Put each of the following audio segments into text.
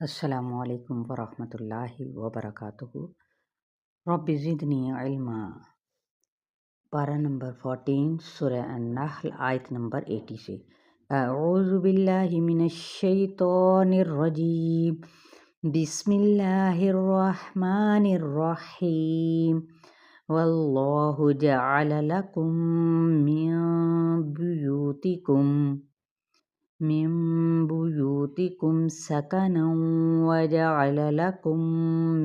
السلام علیکم ورحمۃ اللہ وبرکاتہ۔ رب زدنی علما، پارہ نمبر 14 سورہ النحل آیت نمبر 80 سے۔ اعوذ باللہ من الشیطان الرجیم، بسم اللہ الرحمن الرحیم۔ واللہ جعل لکم من بیوتکم سکنا وجعل لکم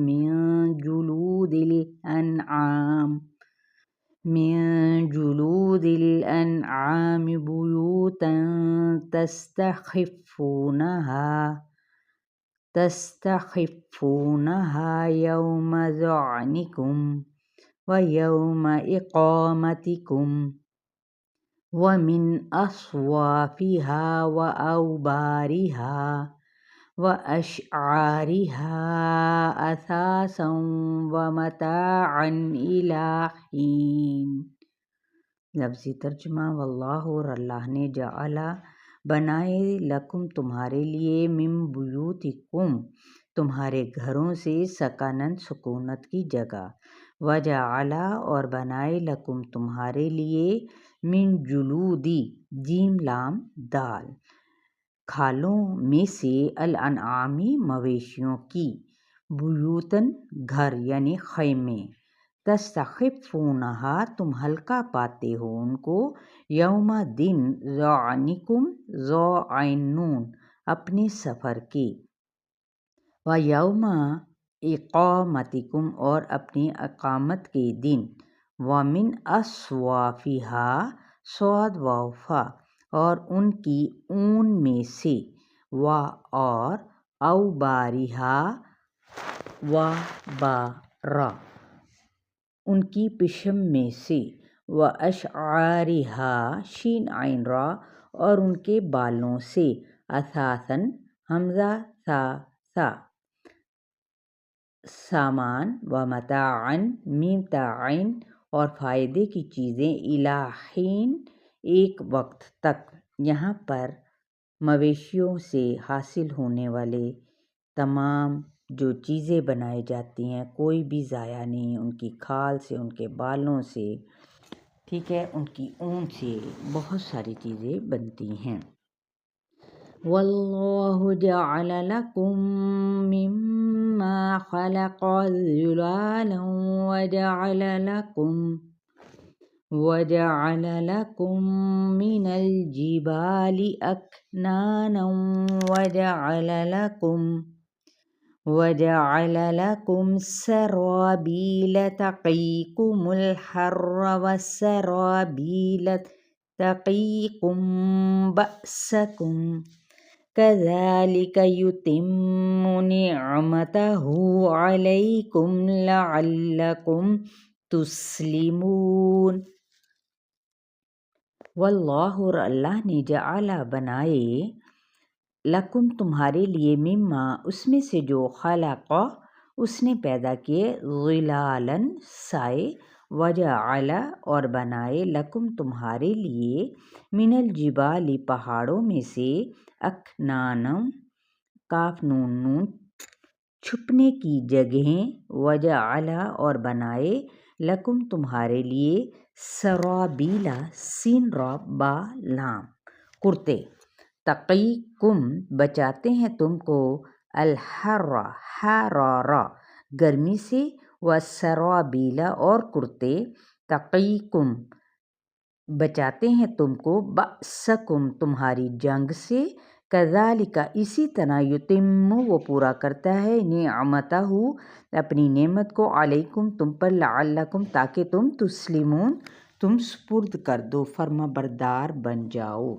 من جلود الانعام بیوتا تستخفونها یوم ظعنکم ویوم اقامتکم ومن اصوافها وأوبارها وأشعارها أثاثا ومتاعا إلى حين۔ لفظی ترجمہ، واللہ اور اللہ نے جعل بنائے لکم تمہارے لیے من بیوتکم تمہارے گھروں سے سکنن سکونت کی جگہ، وجعل اور بنائے لکم تمہارے لیے من جلودی جیم لام دال کھالوں میں سے الانعامی مویشیوں کی، بیوتن گھر یعنی خیمے، تستخفونہا تم ہلکا پاتے ہو ان کو، یوم دن ظعنکم ذو عین نون اپنے سفر کے، ویوم اقامتکم اور اپنی اقامت کے دن، ومن اصوافہا صاد واو فا اور ان کی اون میں سے، اور اوبارہا وبارا ان کی پشم میں سے، واشعارہا شین عین را اور ان کے بالوں سے، اثاثاً حمزہ ثا ثا سامان، ومتاعاً میم تا عین اور فائدے کی چیزیں، الی حین ایک وقت تک۔ یہاں پر مویشیوں سے حاصل ہونے والے تمام جو چیزیں بنائی جاتی ہیں کوئی بھی ضائع نہیں، ان کی کھال سے، ان کے بالوں سے، ٹھیک ہے، ان کی اون سے بہت ساری چیزیں بنتی ہیں۔ واللہ جعل لکم مما خلق ظلالا وجعل لکم من الجبال اکنانا وجعل لکم سرابیل تقیکم الحر وسرابیل تقیکم بأسکم کذالک یتم نعمتہ علیکم لعلکم تسلمون۔ واللہ اور اللہ نے جعل بنائے لکم تمہارے لیے مما اس میں سے جو خلق اس نے پیدا کیے، ظلالاً سائے، وجعل اور بنائے لکم تمہارے لیے من الجبال پہاڑوں میں سے، اکنانا کاف نون نون چھپنے کی جگہیں، وجعل اور بنائے لکم تمہارے لیے سرابیل سین را با لام کرتے، تقیکم بچاتے ہیں تم کو، الحر حرارہ گرمی سے، وسرابیل اور کرتے، تقیکم بچاتے ہیں تم کو، بأسکم تمہاری جنگ سے، کذالک اسی طرح، یتم وہ پورا کرتا ہے، نعمتہ اپنی نعمت کو، علیکم تم پر، لعلکم تاکہ تم، تسلمون تم سپرد کر دو، فرما بردار بن جاؤ۔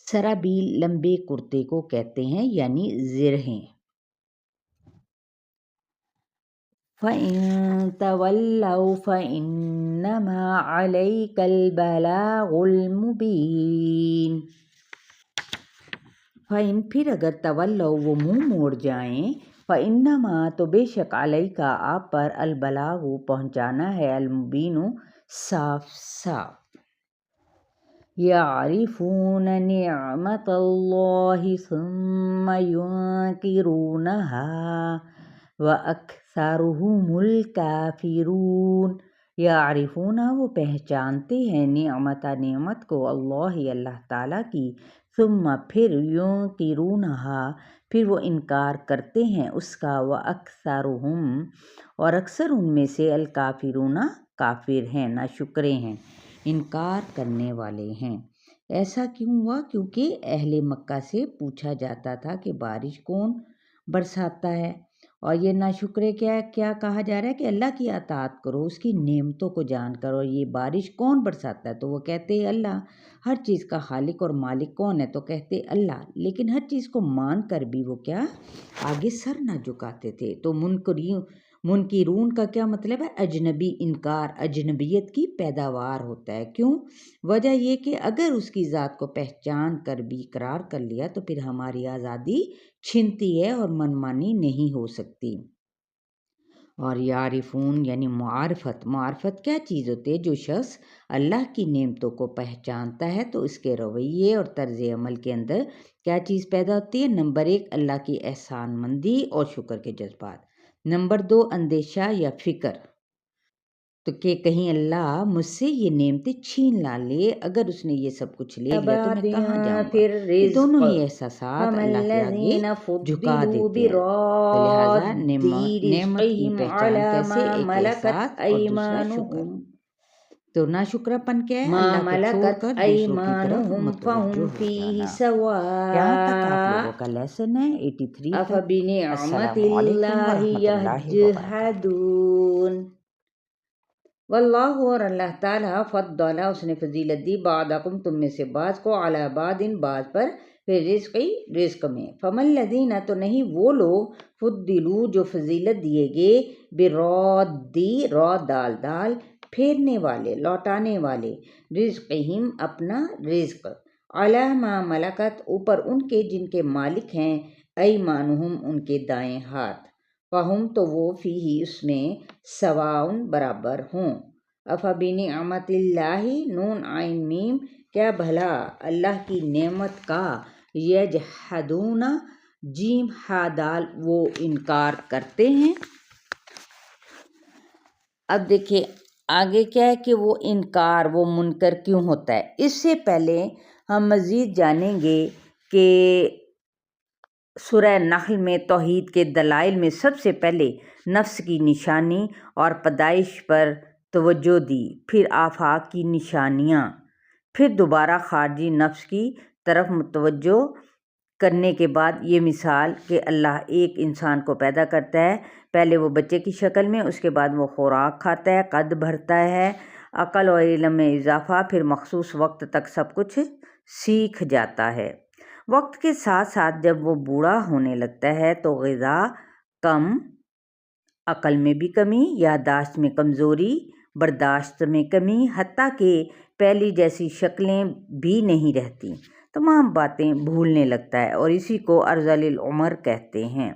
سرابیل لمبے کرتے کو کہتے ہیں یعنی زرہیں۔ فَإِن تَوَلَّوْا فَإِنَّمَا عَلَيْكَ الْبَلَاغُ الْمُبِينُ۔ فَإِن پھر اگر تولوا وہ منہ موڑ جائیں، فَإِنَّمَا تو بے شک عَلَيْكَ آپ پر، الْبَلَاغُ پہنچانا ہے، الْمُبِينُ صاف صاف۔ يَعْرِفُونَ نِعْمَتَ اللَّهِ ثُمَّ ينكرونها وأكثرهم الكافرون۔ یعرفون وہ پہچانتے ہیں نعمت کو اللہ تعالیٰ کی، ثم پھر ينكرونها پھر وہ انکار کرتے ہیں اس کا، وأکثرهم اور اکثر ان میں سے الکافرون کافر ہیں، ناشکرے ہیں، انکار کرنے والے ہیں۔ ایسا کیوں ہوا؟ کیونکہ اہل مکہ سے پوچھا جاتا تھا کہ بارش کون برساتا ہے، اور یہ ناشکرے کیا کہا جا رہا ہے کہ اللہ کی اطاعت کرو، اس کی نعمتوں کو جان کرو، یہ بارش کون برساتا ہے؟ تو وہ کہتے ہیں اللہ۔ ہر چیز کا خالق اور مالک کون ہے؟ تو کہتے اللہ، لیکن ہر چیز کو مان کر بھی وہ کیا آگے سر نہ جھکاتے تھے۔ تو منکرون کا کیا مطلب ہے؟ اجنبی، انکار اجنبیت کی پیداوار ہوتا ہے۔ کیوں؟ وجہ یہ کہ اگر اس کی ذات کو پہچان کر بھی اقرار کر لیا تو پھر ہماری آزادی چھنتی ہے اور منمانی نہیں ہو سکتی۔ اور یعرفون یعنی معرفت کیا چیز ہوتی ہے؟ جو شخص اللہ کی نعمتوں کو پہچانتا ہے تو اس کے رویے اور طرز عمل کے اندر کیا چیز پیدا ہوتی ہے؟ نمبر 1 اللہ کی احسان مندی اور شکر کے جذبات۔ نمبر 2 اندیشہ یا فکر، تو کہ کہیں اللہ مجھ سے یہ نعمتیں چھین نہ لے، اگر اس نے یہ سب کچھ لے لیا تو میں کہاں جاؤں گا؟ یہ دونوں ہی احساسات اللہ کے آگے جھکا دیتے ہیں۔ تو لہٰذا نعمت کی پہچان کیسے؟ ایک احساس اور دوسرا شکر۔ تو ناشکرا پن کیا ہے؟ اللہ کو چھوڑ کر دوسروں کی طرف متوجہ ہو جانا۔ یہاں تک آپ لوگوں کا لیسن ہے 83 تک۔ أفبنعمة السلام علیکم الله ورحمۃ اللہ وبرکاتہ۔ يجحدون۔ واللہ اور اللہ تعالیٰ فضل اس نے فضیلت دی بعضکم تم میں سے بعض کو علی بعض بعض پر پھر رزق میں، فمن الذین تو نہیں وہ لوگ فضلوا جو فضیلت دیے گئے برادی را دال پھیرنے والے لوٹانے والے رزقہم اپنا رزق علی ما ملکت اوپر ان کے جن کے مالک ہیں ایمانہم ان کے دائیں ہاتھ، فہم تو وہ فیہ اس میں سواء برابر ہوں۔ افبنعمت اللہ نون عین میم کیا بھلا اللہ کی نعمت کا یجحدون جیم ہا دال وہ انکار کرتے ہیں۔ اب دیکھیں آگے کیا ہے کہ وہ انکار وہ منکر کیوں ہوتا ہے۔ اس سے پہلے ہم مزید جانیں گے کہ سورہ نحل میں توحید کے دلائل میں سب سے پہلے نفس کی نشانی اور پیدائش پر توجہ دی، پھر آفاق کی نشانیاں، پھر دوبارہ خارجی نفس کی طرف متوجہ کرنے کے بعد یہ مثال کہ اللہ ایک انسان کو پیدا کرتا ہے، پہلے وہ بچے کی شکل میں، اس کے بعد وہ خوراک کھاتا ہے، قد بھرتا ہے، عقل اور علم میں اضافہ، پھر مخصوص وقت تک سب کچھ سیکھ جاتا ہے۔ وقت کے ساتھ ساتھ جب وہ بوڑھا ہونے لگتا ہے تو غذا کم، عقل میں بھی کمی، یادداشت میں کمزوری، برداشت میں کمی، حتیٰ کہ پہلی جیسی شکلیں بھی نہیں رہتی، تمام باتیں بھولنے لگتا ہے، اور اسی کو ارذل العمر کہتے ہیں۔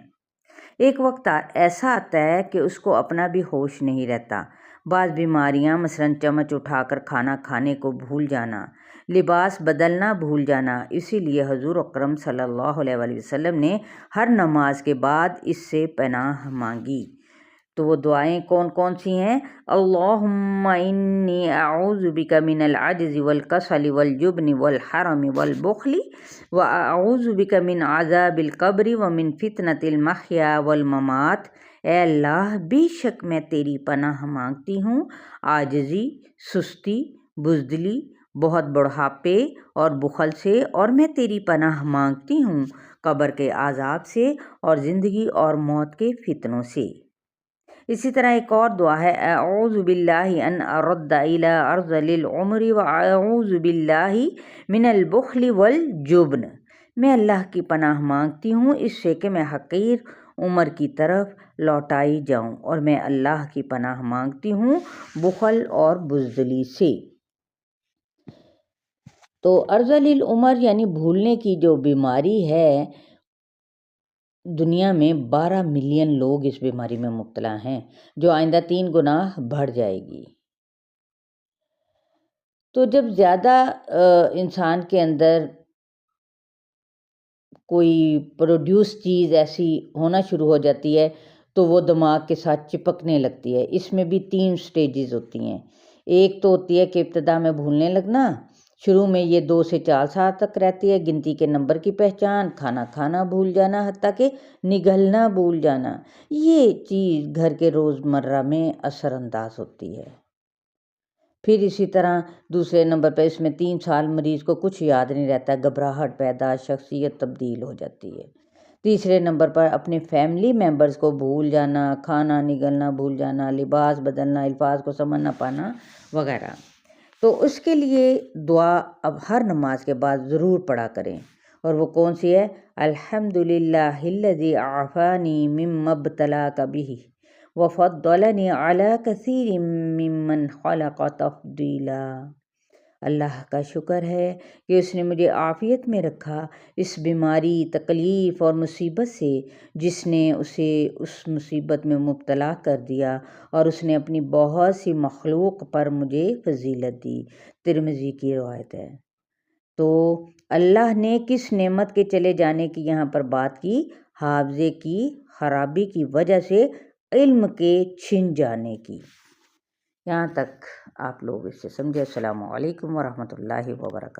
ایک وقت ایسا آتا ہے کہ اس کو اپنا بھی ہوش نہیں رہتا، بعض بیماریاں مثلاً چمچ اٹھا کر کھانا کھانے کو بھول جانا، لباس بدلنا بھول جانا، اسی لیے حضور اکرم صلی اللہ علیہ وآلہ وسلم نے ہر نماز کے بعد اس سے پناہ مانگی۔ تو وہ دعائیں کون کون سی ہیں؟ اللہم انی اعوذ بک من العجز والکسل والجبن والحرم والبخل واعوذ بک من عذاب القبر ومن فتنۃ المحیا والممات۔ اے اللہ بے شک میں تیری پناہ مانگتی ہوں عاجزی، سستی، بزدلی، بہت بڑھاپے اور بخل سے، اور میں تیری پناہ مانگتی ہوں قبر کے عذاب سے اور زندگی اور موت کے فتنوں سے۔ اسی طرح ایک اور دعا ہے اعوذ باللہ ان ارد الی ارذل العمر واعوذ باللہ من البخل والجبن۔ میں اللہ کی پناہ مانگتی ہوں اس سے کہ میں حقیر عمر کی طرف لوٹائی جاؤں، اور میں اللہ کی پناہ مانگتی ہوں بخل اور بزدلی سے۔ تو ارذل العمر یعنی بھولنے کی جو بیماری ہے، دنیا میں 12 ملین لوگ اس بیماری میں مبتلا ہیں، جو آئندہ 3 گنا بڑھ جائے گی۔ تو جب زیادہ انسان کے اندر کوئی پروڈیوس چیز ایسی ہونا شروع ہو جاتی ہے تو وہ دماغ کے ساتھ چپکنے لگتی ہے۔ اس میں بھی 3 سٹیجز ہوتی ہیں۔ ایک تو ہوتی ہے کہ ابتدا میں بھولنے لگنا، شروع میں یہ 2 سے 4 سال تک رہتی ہے، گنتی کے نمبر کی پہچان، کھانا کھانا بھول جانا، حتیٰ کہ نگلنا بھول جانا، یہ چیز گھر کے روزمرہ میں اثر انداز ہوتی ہے۔ پھر اسی طرح دوسرے نمبر پہ اس میں 3 سال مریض کو کچھ یاد نہیں رہتا، گھبراہٹ پیدا، شخصیت تبدیل ہو جاتی ہے۔ تیسرے نمبر پر اپنے فیملی ممبرز کو بھول جانا، کھانا نگلنا بھول جانا، لباس بدلنا، الفاظ کو سمجھ نہ پانا وغیرہ۔ تو اس کے لیے دعا اب ہر نماز کے بعد ضرور پڑھا کریں، اور وہ کون سی ہے؟ الحمدللہ الذی عافانی مما ابتلاک بہ وفضلنی علی کثیر ممن خلق تفضیلا۔ اللہ کا شکر ہے کہ اس نے مجھے عافیت میں رکھا اس بیماری، تکلیف اور مصیبت سے جس نے اسے اس مصیبت میں مبتلا کر دیا، اور اس نے اپنی بہت سی مخلوق پر مجھے فضیلت دی۔ ترمذی کی روایت ہے۔ تو اللہ نے کس نعمت کے چلے جانے کی یہاں پر بات کی؟ حافظے کی خرابی کی وجہ سے علم کے چھن جانے کی۔ یہاں تک آپ لوگ اس سے سمجھے۔ السلام علیکم ورحمۃ اللہ وبرکاتہ۔